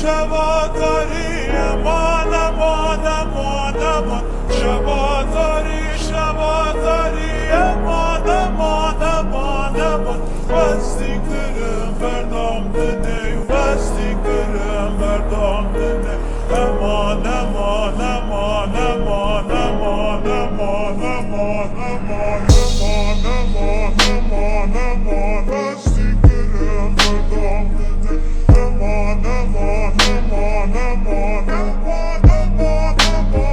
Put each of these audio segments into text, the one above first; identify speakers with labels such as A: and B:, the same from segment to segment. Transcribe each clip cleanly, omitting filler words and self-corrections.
A: شبا داری امان امان امان امان شبا داری امان امان امان امان وزدی کرم بردام دنی وزدی کرم بردام دنی امان امان امان امان امان امان امان امان امان امان امان وزدی کرم بردام دنی امان امان امان امان امان امان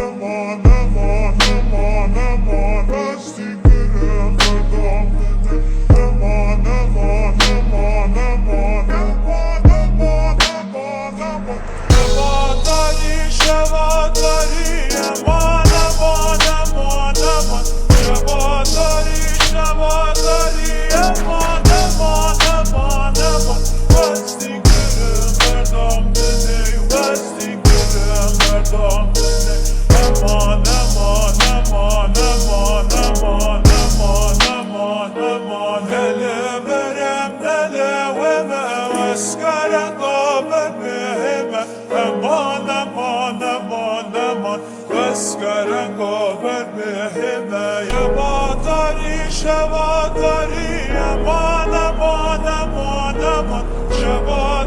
A: امان امان امان امان وزدی کرم بردام دنی امان امان امان امان شبا داری امان امان امان امان شبا داری امان امان امان امان وزدی کرم بردام دنی وزدی کرم بردام دنی امان امان امان امان امان امان امان امان دل برم دل و ما اسکر قابل بهم امان امان امان امان اسکر قابل بهم شبا داری امان امان امان امان شبا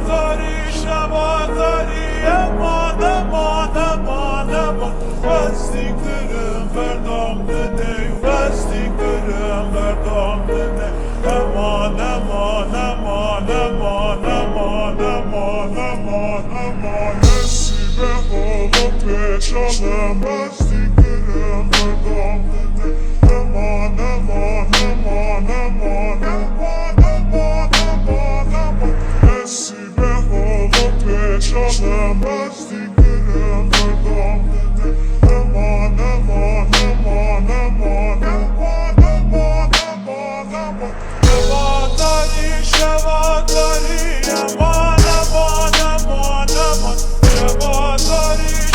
A: داری امان امان امان امان وزدی کرم بردام دنی وزدی کرم بردام دنی امان امان امان امان امان امان امان امان نصیب حالا پیشانم وزدی کرم بردام دنی امان امان امان امان امان امان امان امان نصیب حالا پیشانم وزدی کرم بردام دنی امان امان امان امان امان امان امان امان شبا داری امان امان امان امان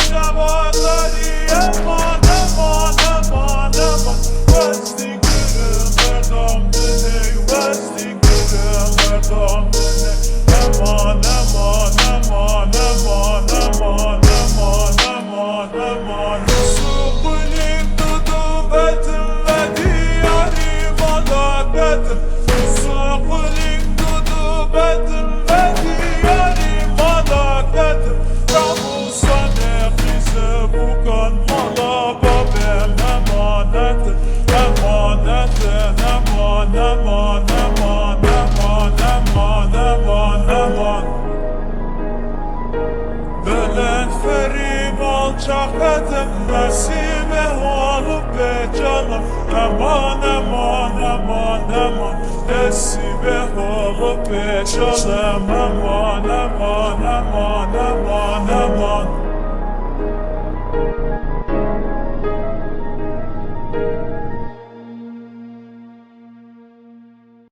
A: شبا داری امان امان امان امان وزدی کرم بردام دنی وزدی کرم بردام دنی امان امان امان امان امان امان امان امان سوقلیم دودو بتم و دیاری مداکتم سوقلیم دودو بتم و دیاری مداکتم رموسان خیزه بکن مالا بابم امانت امانت امان امان امان امان امان امان امان بلند فریم alçakladım nasibe olup be canım aman aman aman aman nasibe olup be canım aman aman